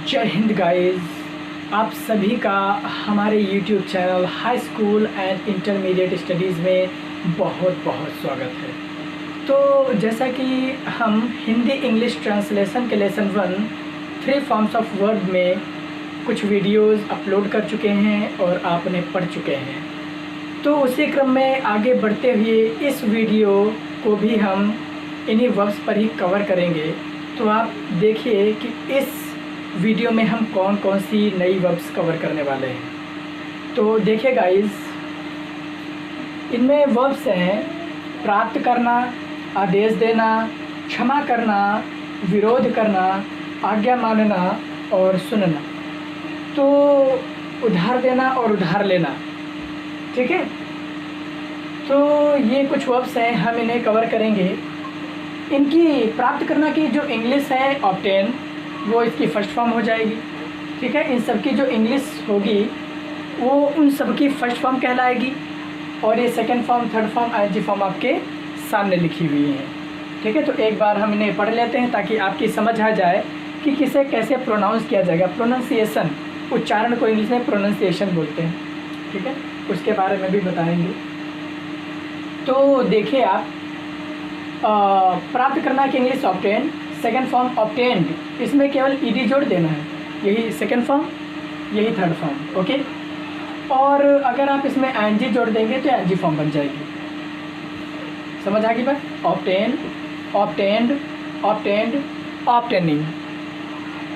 जय हिंद गाइस, आप सभी का हमारे YouTube channel high school and intermediate studies में बहुत बहुत स्वागत है। तो जैसा कि हम हिंदी इंग्लिश ट्रांसलेशन के लेसन 1 3 फॉर्म्स ऑफ वर्ब में कुछ वीडियोस अपलोड कर चुके हैं और आप उन्हें पढ़ चुके हैं, तो उसी क्रम में आगे बढ़ते हुए इस वीडियो को भी हम इन्हीं वर्ब्स पर ही कवर करेंगे। तो आप देखिए कि इस वीडियो में हम कौन कौन सी नई वर्ब्स कवर करने वाले हैं। तो देखिए गाइस, इनमें वर्ब्स हैं प्राप्त करना, आदेश देना, क्षमा करना, विरोध करना, आज्ञा मानना और सुनना। तो उधार देना और उधार लेना, ठीक है। तो ये कुछ वर्ब्स हैं, हम इन्हें कवर करेंगे। इनकी प्राप्त करना की जो इंग्लिश है ऑब्टेन, वो इसकी फर्स्ट फॉर्म हो जाएगी, ठीक है। इन सब की जो इंग्लिश होगी वो उन सब की फर्स्ट फॉर्म कहलाएगी और ये second form, third form, ING form आपके सामने लिखी हुई है, ठीक है। तो एक बार हम इन्हें पढ़ लेते हैं ताकि आपकी समझ आ जाए कि किसे कैसे प्रोनाउंस किया जाएगा। प्रोनाउंसिएशन, उच्चारण को इंग्लिश में प्रोनाउंसिएशन बोलते हैं, ठीक है। उसके बारे में भी बताएंगे। तो देखिए आप, प्राप्त करना की English obtain, second form obtained, इसमें केवल ईडी जोड़ देना है, यही सेकेंड फॉर्म, यही थर्ड फॉर्म, ओके। और अगर आप इसमें आईएनजी जोड़ देंगे तो आईएनजी फॉर्म बन जाएगी। समझ आ गई बात? Obtain, obtained, obtained, obtaining.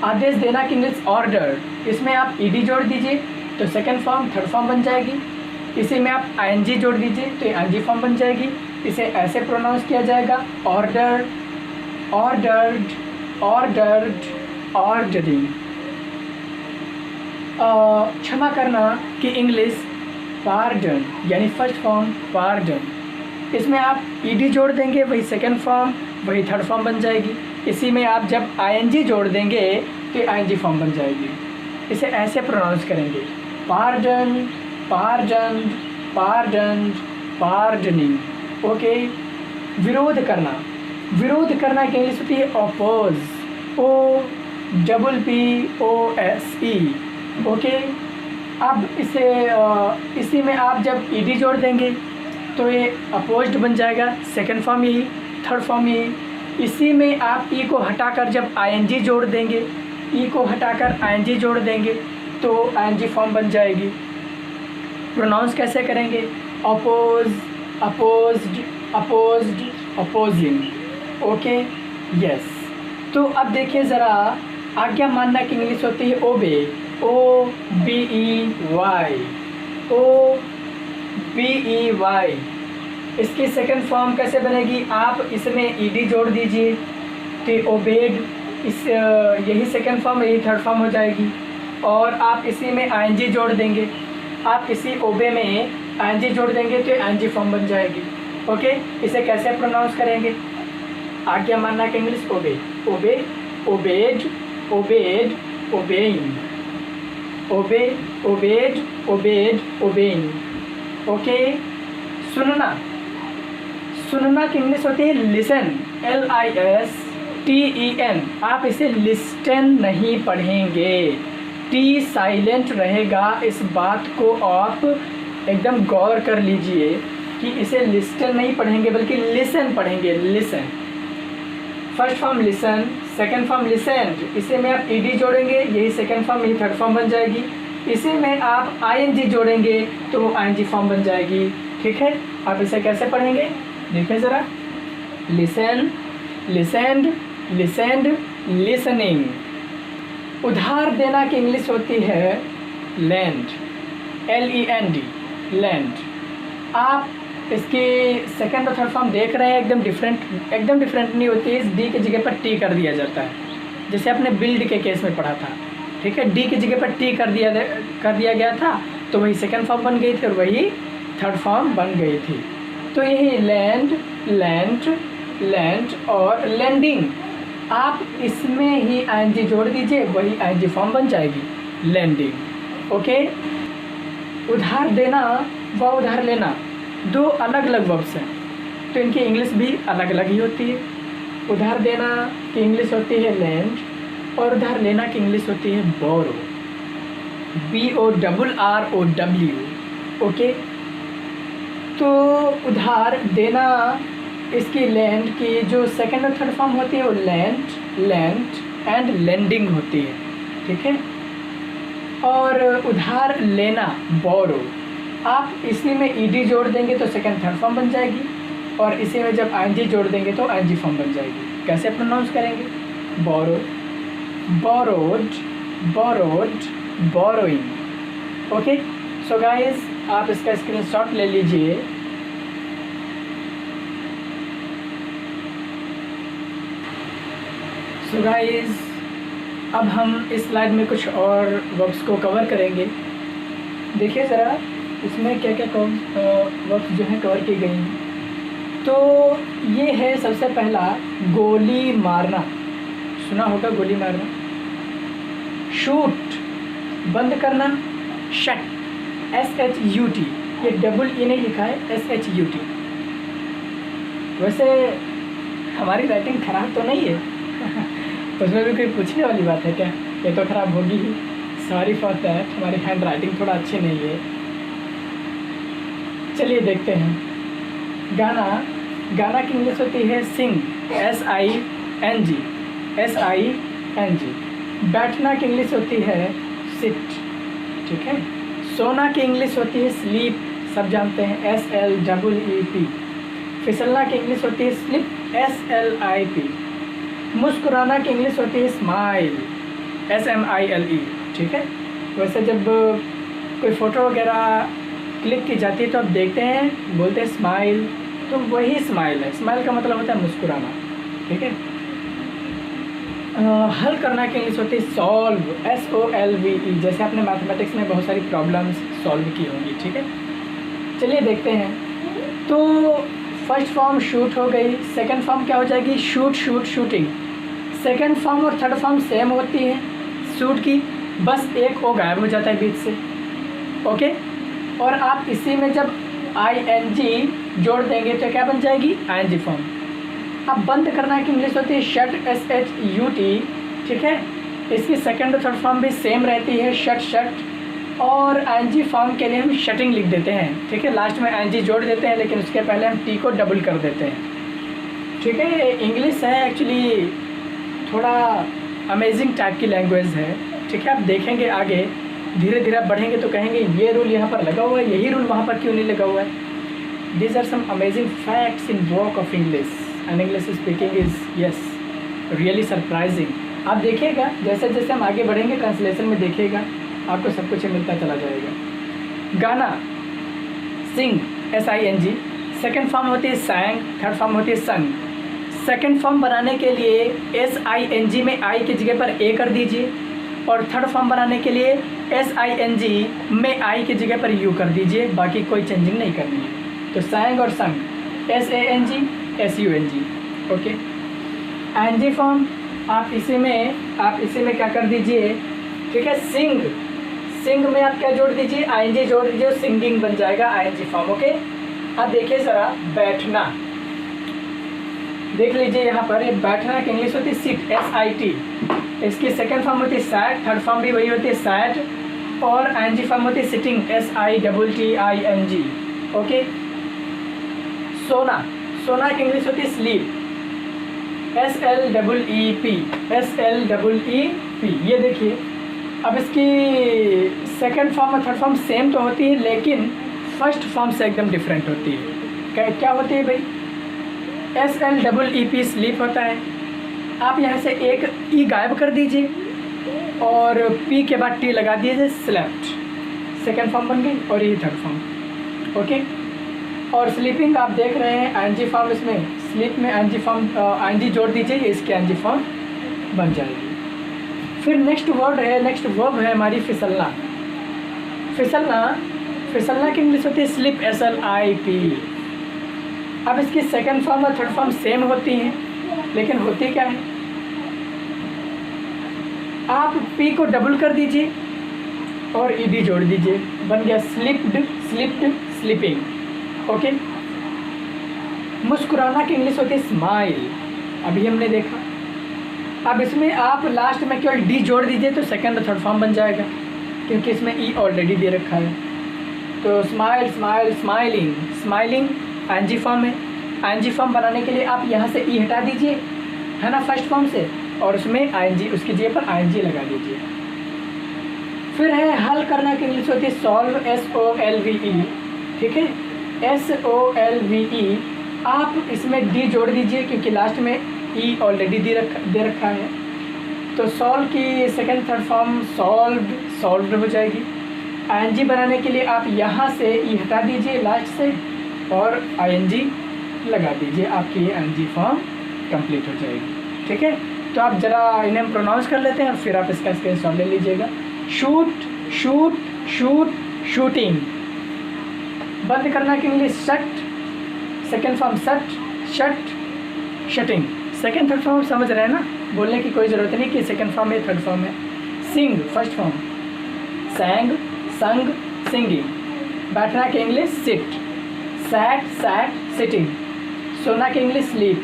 आदेश देना की इंग्लिश ऑर्डर, इसमें आप ईडी जोड़ दीजिए तो सेकेंड फॉर्म, थर्ड फॉर्म बन जाएगी। इसी में आप आईएनजी जोड़ दीजिए तो आईएनजी फॉर्म बन जाएगी। इसे ऐसे प्रोनाउंस किया जाएगा ऑर्डर, ऑर्डर्ड, ऑर्डर्ड, ऑर्डरिंग। क्षमा करना की इंग्लिश पार्डन, यानी फर्स्ट फॉर्म पार्डन। इसमें आप ईडी जोड़ देंगे, वही सेकेंड फॉर्म, वही थर्ड फॉर्म बन जाएगी। इसी में आप जब आईएनजी जोड़ देंगे तो आईएनजी फॉर्म बन जाएगी। इसे ऐसे प्रोनाउंस करेंगे pardon, pardon, pardon, pardoning, okay. विरोध करना, विरोध करना की इंग्लिश होती है oppose, O double P O S E, okay. अब इसी में आप जब ईडी जोड़ देंगे तो ये अपोज्ड बन जाएगा, सेकंड फॉर्म यही, थर्ड फॉर्म यही। इसी में आप ई को हटाकर जब आईएनजी जोड़ देंगे, ई को हटाकर आईएनजी जोड़ देंगे तो आईएनजी फॉर्म बन जाएगी। प्रोनाउंस कैसे करेंगे? Oppose, opposed, opposed, opposing, okay, yes. तो अब देखिए ज़रा, आज्ञा मानना की इंग्लिश होती है obey, O B E Y, O B E Y. इसकी सेकंड फॉर्म कैसे बनेगी? आप इसमें ईडी जोड़ दीजिए तो ओबेड, इस यही सेकंड फॉर्म, यही थर्ड फॉर्म हो जाएगी। और आप इसी में आईएनजी जोड़ देंगे, आप इसी ओबे में आईएनजी जोड़ देंगे तो आईएनजी फॉर्म बन जाएगी, ओके। इसे कैसे प्रोनाउंस करेंगे? आज्ञा मानना की English obey, obey, obeyed, obeyed, obeying, obey, obeyed, obeyed, obeying, okay. सुनना, सुनना की इंग्लिश होती है लिसन, LISTEN। आप इसे लिस्टन नहीं पढ़ेंगे, टी साइलेंट रहेगा। इस बात को आप एकदम गौर कर लीजिए कि इसे लिस्टन नहीं पढ़ेंगे बल्कि लिसन पढ़ेंगे, listen. First form listen, second form लिसेंड। इसी में आप ईडी जोड़ेंगे, यही सेकंड फॉर्म, यही थर्ड फॉर्म बन जाएगी। इसी में आप आईएनजी जोड़ेंगे तो वो आईएनजी फॉर्म बन जाएगी, ठीक है। आप इसे कैसे पढ़ेंगे देखिए ज़रा, लिसन, लिसेंड, लिसेंड, लिसनिंग। उधार देना की इंग्लिश होती है लैंड, LEND, लैंड। आप इसकी सेकंड और थर्ड फॉर्म देख रहे हैं, एकदम डिफरेंट नहीं होती है। इस डी की जगह पर टी कर दिया जाता है, जैसे आपने बिल्ड के केस में पढ़ा था, ठीक है। डी की जगह पर टी कर दिया गया था तो वही सेकंड फॉर्म बन गई थी और वही थर्ड फॉर्म बन गई थी। तो यही लैंड, लैंड, लैंड और लैंडिंग। आप इसमें ही आईएनजी जोड़ दीजिए, वही आईएनजी फॉर्म बन जाएगी, लैंडिंग, ओके। उधार देना व उधार लेना दो अलग अलग वर्ब्स हैं, तो इनकी इंग्लिश भी अलग अलग ही होती है। उधार देना की इंग्लिश होती है लैंड, और उधार लेना की इंग्लिश होती है बोरो, BORROW। ओके, तो उधार देना, इसकी लैंड की जो सेकंड और थर्ड फॉर्म होती है वो लेंट एंड लेंडिंग होती है, ठीक है। और उधार लेना बोरो, आप इसी में ईडी जोड़ देंगे तो सेकंड थर्ड फॉर्म बन जाएगी, और इसी में जब आईएनजी जोड़ देंगे तो आईएनजी फॉर्म बन जाएगी। कैसे प्रोनाउंस करेंगे? Borrow, borrowed, borrowed, borrowing. Okay, so guys आप इसका स्क्रीनशॉट ले लीजिए। सो गाइस अब हम इस स्लाइड में कुछ और वर्ब्स को कवर करेंगे। देखिए ज़रा इसमें क्या क्या वर्ब्स जो हैं कवर की गई हैं। तो ये है सबसे पहला गोली मारना, सुना होगा गोली मारना। शूट, बंद करना। शट, SHUT, ये डबल ई नहीं लिखा है, SHUT। वैसे हमारी राइटिंग ख़राब तो नहीं है उसमें भी कोई पूछने वाली बात है क्या? ये तो ख़राब होगी ही, सॉरी फॉर दैट, हमारी हैंड राइटिंग थोड़ा अच्छी नहीं है। चलिए देखते हैं। गाना, गाना की इंग्लिश होती है सिंग, SING, SING। बैठना की इंग्लिश होती है सिट, ठीक है। सोना की इंग्लिश होती है स्लीप, सब जानते हैं, SLEEP। फिसलना की इंग्लिश होती है स्लिप, SLIP। मुस्कुराना की इंग्लिश होती है स्माइल, SMILE, ठीक है। वैसे जब कोई फ़ोटो वगैरह क्लिक की जाती है तो आप देखते हैं बोलते हैं स्माइल, तो वही स्माइल है। स्माइल का मतलब होता है मुस्कुराना, ठीक है। हल करना की इंग्लिश होती है सॉल्व, SOLVE। जैसे आपने मैथमेटिक्स में बहुत सारी प्रॉब्लम्स सॉल्व की होंगी, ठीक है। चलिए देखते हैं। तो फर्स्ट फॉर्म शूट हो गई, सेकंड फॉर्म क्या हो जाएगी? Shoot, shoot, shooting. Second form और थर्ड फॉर्म सेम होती है शूट की, बस एक ओ गायब हो जाता है बीच से, ओके। और आप इसी में जब ING जोड़ देंगे तो क्या बन जाएगी? ING form. अब बंद करना की इंग्लिश होती है शट, SHUT, ठीक है। इसकी सेकंड और थर्ड फॉर्म भी सेम रहती है, शट, शट। और ING फॉर्म के लिए हम शटिंग लिख देते हैं, ठीक है। लास्ट में ING जोड़ देते हैं, लेकिन उसके पहले हम T को डबल कर देते हैं, ठीक है। इंग्लिश है एक्चुअली थोड़ा अमेजिंग टाइप की लैंग्वेज है, ठीक है। आप देखेंगे आगे धीरे धीरे बढ़ेंगे तो कहेंगे ये रूल यहाँ पर लगा हुआ है, यही रूल वहाँ पर क्यों नहीं लगा हुआ है। These are some amazing facts in work of English, and English speaking is yes really surprising. आप देखिएगा जैसे जैसे हम आगे बढ़ेंगे ट्रांसलेशन में देखिएगा आपको सब कुछ मिलता चला जाएगा। गाना, सिंग, SING। सेकंड फॉर्म होती है सैंग, थर्ड फॉर्म होती है संग। सेकंड फॉर्म बनाने के लिए SING में I की जगह पर A कर दीजिए, और थर्ड फॉर्म बनाने के लिए SING में I की जगह पर U कर दीजिए, बाकी कोई चेंजिंग नहीं करनी है। तो सैंग और संग, SANG, SUNG, okay. ING form आप इसी में क्या कर दीजिए, ठीक है। सिंग, सिंग में आप क्या जोड़ दीजिए? ING जोड़ दीजिए, सिंगिंग बन जाएगा ING फॉर्म, ओके। अब देखिए ज़रा बैठना, देख लीजिए यहाँ पर, ये बैठना की इंग्लिश होती है सिट, SIT। इसकी सेकंड फॉर्म होती है सैट, थर्ड फॉर्म भी वही होती है सैट, और ING फॉर्म होती है सिटिंग, SITTING, ओके। सोना, सोना की इंग्लिश होती है स्लीप, SLEEP, SLEEP। ये देखिए अब इसकी सेकंड फॉर्म और थर्ड फॉर्म सेम तो होती है, लेकिन फर्स्ट फॉर्म से एकदम डिफरेंट होती है। क्या होती है भाई? SLEEP स्लीप होता है। आप यहाँ से एक ई गायब कर दीजिए और P के बाद T लगा दीजिए, स्लेप्ट, सेकेंड फॉर्म बन गई, और यही थर्ड फॉर्म, ओके। और स्लीपिंग आप देख रहे हैं ING फॉर्म, इसमें स्लीप में ING फॉर्म, ING जोड़ दीजिए, इसकी ING फॉर्म बन जाएगी। फिर नेक्स्ट वर्ब है हमारी फिसलना। फिसलना की इंग्लिश होती है स्लिप, SLIP। अब इसकी सेकंड फॉर्म और थर्ड फॉर्म सेम होती हैं, लेकिन होती क्या है? आप P को डबल कर दीजिए और ED जोड़ दीजिए, बन गया स्लिप्ड, स्लिप्ड, स्लिपिंग, ओके। मुस्कुराना की इंग्लिश होती है स्माइल, अभी हमने देखा। अब इसमें आप लास्ट में केवल डी जोड़ दीजिए तो सेकंड और थर्ड फॉर्म बन जाएगा, क्योंकि इसमें ई ऑलरेडी दे रखा है। तो smile, smile, smiling, smiling ING form है। आईएनजी फॉर्म बनाने के लिए आप यहाँ से ई हटा दीजिए, है ना, फर्स्ट फॉर्म से, और उसमें आईएनजी, उसकी जगह पर आईएनजी लगा दीजिए। फिर है हल करना की इंग्लिश होती है सॉल्व, SOLVE, ठीक है, SOLVE। आप इसमें डी जोड़ दीजिए क्योंकि लास्ट में ई ऑलरेडी दे रखा है। तो सॉल्व की second third form solved, solved हो जाएगी। आईएनजी बनाने के लिए आप यहाँ से ई हटा दीजिए लास्ट से और आईएनजी लगा दीजिए, आपकी आईएनजी फॉर्म कंप्लीट हो जाएगी, ठीक है। तो आप ज़रा इन्हें प्रोनाउंस कर लेते हैं और फिर आप इसका स्क्रीनशॉट ले लीजिएगा। Shoot, shoot, shoot, shooting. बंद करना की English shut, second form shut, shut, shutting. Second third form समझ रहे हैं ना, बोलने की कोई ज़रूरत नहीं कि सेकेंड फॉर्म है थर्ड फॉर्म है। Sing first form, sang, sung, singing. बैठना की English sit, sat, sat, sitting. सोना की English sleep,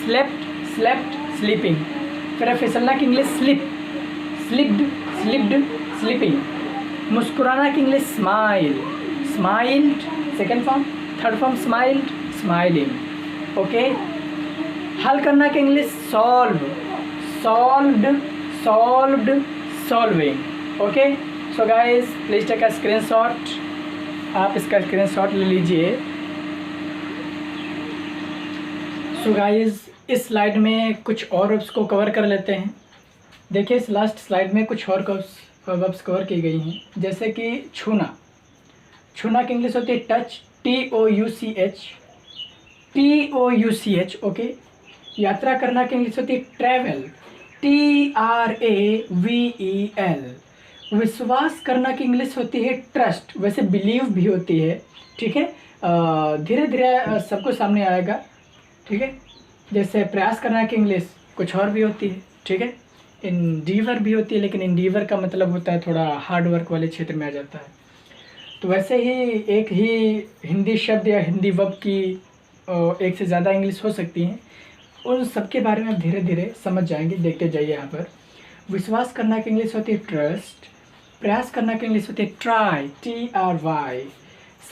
slept, slept, sleeping. फिर फिसलना की English slip, slipped, slipped, sleeping. मुस्कुराना की English smile, smiled second form, third form smiled, smiling, okay. हल करना की English solve, solved, solved, solving, okay. So guys please take a screenshot, आप इसका स्क्रीनशॉट ले लीजिए। सो गाइस इस स्लाइड में कुछ और वर्ब्स को कवर कर लेते हैं। देखिए इस लास्ट स्लाइड में कुछ और वर्ब्स कवर की गई हैं, जैसे कि छूना। छूना की इंग्लिश होती है टच, TOUCH, TOUCH, ओके। यात्रा करना की इंग्लिश होती है ट्रैवल, TRAVEL। विश्वास करना की इंग्लिश होती है ट्रस्ट, वैसे बिलीव भी होती है, ठीक है। धीरे धीरे सबको सामने आएगा, ठीक है। जैसे प्रयास करना की इंग्लिश कुछ और भी होती है, ठीक है। इंडीवर भी होती है, लेकिन इंडीवर का मतलब होता है थोड़ा हार्ड वर्क वाले क्षेत्र में आ जाता है। तो वैसे ही एक ही हिंदी शब्द या हिंदी वर्ब की एक से ज़्यादा इंग्लिश हो सकती हैं, उन सब के बारे में आप धीरे धीरे समझ जाएंगे, देखते जाइए यहाँ पर। विश्वास करना की इंग्लिश होती है ट्रस्ट, प्रयास करना की इंग्लिश होती है ट्राई, TRY।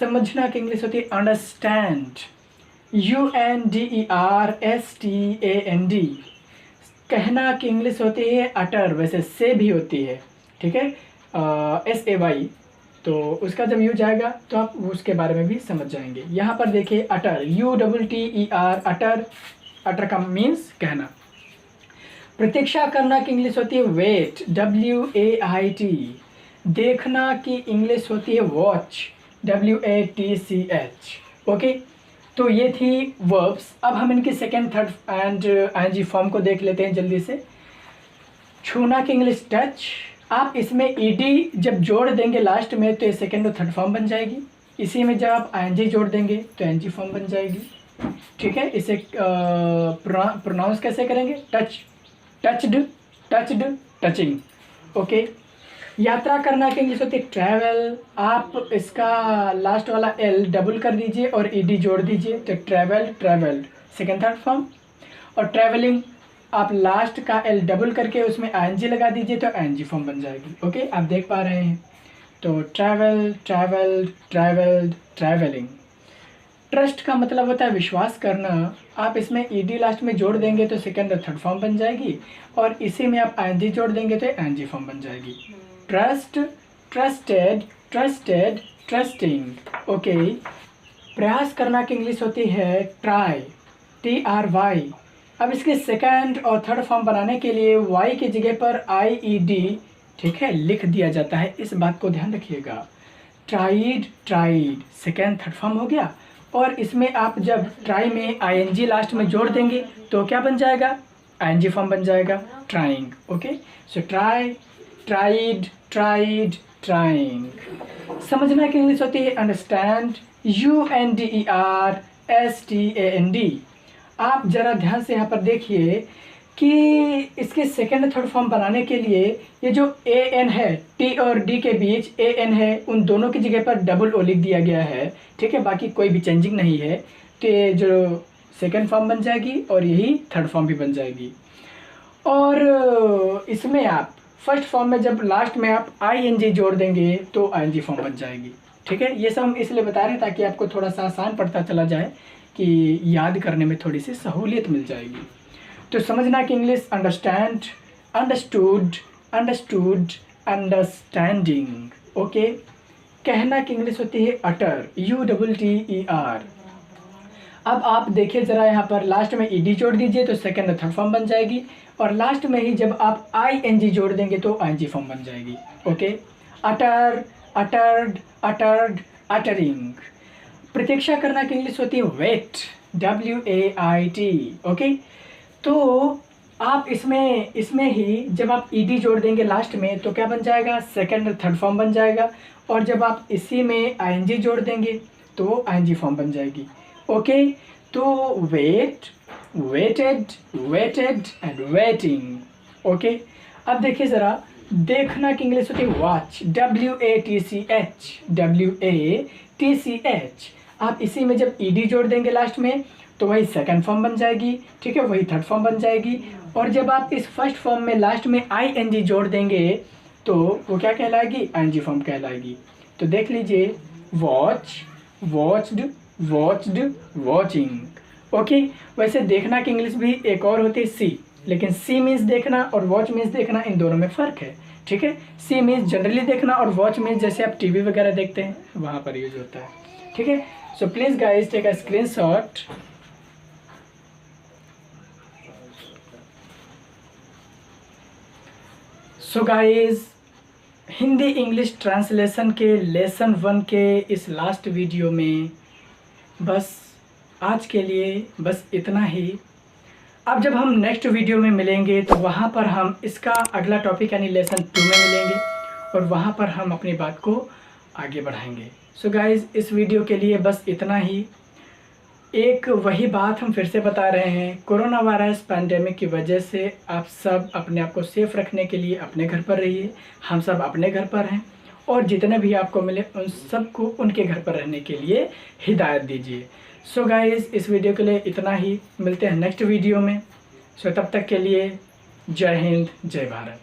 समझना की इंग्लिश होती है अंडरस्टैंड, UNDERSTAND। कहना की इंग्लिश होती है अटर, वैसे से भी होती है, ठीक है, SAY। तो उसका जब यूज आएगा तो आप उसके बारे में भी समझ जाएंगे। यहाँ पर देखिए अटर, UTTER, अटर, अटर का मीन्स कहना। प्रतीक्षा करना की इंग्लिश होती है वेट, WAIT। देखना की इंग्लिश होती है वॉच, WATCH, ओके। तो ये थी वर्ब्स। अब हम इनकी second, third and ING form को देख लेते हैं जल्दी से। छूना की इंग्लिश टच। आप इसमें ED जब जोड़ देंगे लास्ट में तो ये सेकेंड और थर्ड फॉर्म बन जाएगी। इसी में जब आप ING जोड़ देंगे तो ING फॉर्म बन जाएगी, ठीक है। इसे प्रोनाउंस कैसे करेंगे? Touch, touched, touched, touching, okay. यात्रा करना की इंग्लिश होती है ट्रैवल। आप इसका लास्ट वाला L डबल कर दीजिए और ED जोड़ दीजिए तो travel, travelled second third form. और ट्रैवलिंग आप लास्ट का L डबल करके उसमें ING लगा दीजिए तो ING फॉर्म बन जाएगी, ओके। आप देख पा रहे हैं। तो travel, travelled, travelled, travelling. Trust का मतलब होता है विश्वास करना। आप इसमें ED लास्ट में जोड़ देंगे तो सेकेंड और थर्ड फॉर्म बन जाएगी, और इसी में आप ING जोड़ देंगे तो ING फॉर्म बन जाएगी। Trust, trusted, trusted, trusting, okay. प्रयास करना की इंग्लिश होती है ट्राई, TRY। अब इसके सेकंड और थर्ड फॉर्म बनाने के लिए Y की जगह पर IED, ठीक है, लिख दिया जाता है। इस बात को ध्यान रखिएगा। Tried, tried second third form हो गया, और इसमें आप जब ट्राई में ING लास्ट में जोड़ देंगे तो क्या बन जाएगा? ING फॉर्म बन जाएगा, trying, okay. So try, tried, tried, trying. समझना की इंग्लिश होती है अंडरस्टैंड, UNDERSTAND। आप ज़रा ध्यान से यहाँ पर देखिए कि इसके सेकेंड थर्ड फॉर्म बनाने के लिए ये जो AN है, T और D के बीच AN है, उन दोनों की जगह पर डबल O लिख दिया गया है, ठीक है। बाकी कोई भी चेंजिंग नहीं है। तो ये जो सेकेंड फॉर्म बन जाएगी और यही थर्ड फॉर्म भी बन जाएगी। और इसमें आप फर्स्ट फॉर्म में जब लास्ट में आप ing जोड़ देंगे तो ing फॉर्म बन जाएगी। ठीक है, ये सब हम इसलिए बता रहे हैं ताकि आपको थोड़ा सा आसान पड़ता चला जाए कि याद करने में थोड़ी सी सहूलियत मिल जाएगी। तो समझना कि English understand, understood, understood, understanding. Okay, कहना की इंग्लिश होती है अटर, UTTER। अब आप देखिए ज़रा यहाँ पर लास्ट में ed जोड़ दीजिए तो सेकेंड और थर्ड फॉर्म बन जाएगी, और लास्ट में ही जब आप ing जोड़ देंगे तो ing फॉर्म बन जाएगी। ओके, अटर, अटर्ड, अटर्ड, अटरिंग। प्रतीक्षा करना की इंग्लिश होती है वेट, WAIT। ओके, तो आप इसमें ही जब आप ed जोड़ देंगे लास्ट में तो क्या बन जाएगा, सेकेंड और थर्ड फॉर्म बन जाएगा, और जब आप इसी में ing जोड़ देंगे तो ing फॉर्म बन जाएगी। ओके, तो wait, waited, waited and waiting. Okay, अब देखिए ज़रा देखना की इंग्लिश होती है वॉच, WATCH। आप इसी में जब ed जोड़ देंगे लास्ट में तो वही सेकंड फॉर्म बन जाएगी। ठीक है, वही थर्ड फॉर्म बन जाएगी, और जब आप इस फर्स्ट फॉर्म में लास्ट में ing जोड़ देंगे तो वो क्या कहलाएगी, ing फॉर्म कहलाएगी। तो देख लीजिए watch, watched, watched, watching. Okay, वैसे देखना की इंग्लिश भी एक और होती है सी, लेकिन सी मीन्स देखना और वॉच मीन्स देखना, इन दोनों में फ़र्क है। ठीक है, सी मीन्स जनरली देखना और वॉच मीन्स जैसे आप टीवी वगैरह देखते हैं वहाँ पर यूज होता है। ठीक है, so please guys take a screenshot. So guys Hindi English translation के लेसन 1 के इस लास्ट वीडियो में बस आज के लिए बस इतना ही। अब जब हम नेक्स्ट वीडियो में मिलेंगे तो वहाँ पर हम इसका अगला टॉपिक यानी लेसन 2 में मिलेंगे, और वहाँ पर हम अपनी बात को आगे बढ़ाएंगे। सो गाइज़ इस वीडियो के लिए बस इतना ही। एक वही बात हम फिर से बता रहे हैं, कोरोना वायरस पैंडेमिक की वजह से आप सब अपने आप को सेफ़ रखने के लिए अपने घर पर रहिए। हम सब अपने घर पर हैं, और जितने भी आपको मिले उन सबको उनके घर पर रहने के लिए हिदायत दीजिए। सो गाइज़ इस वीडियो के लिए इतना ही, मिलते हैं नेक्स्ट वीडियो में। सो तब तक के लिए जय हिंद, जय भारत।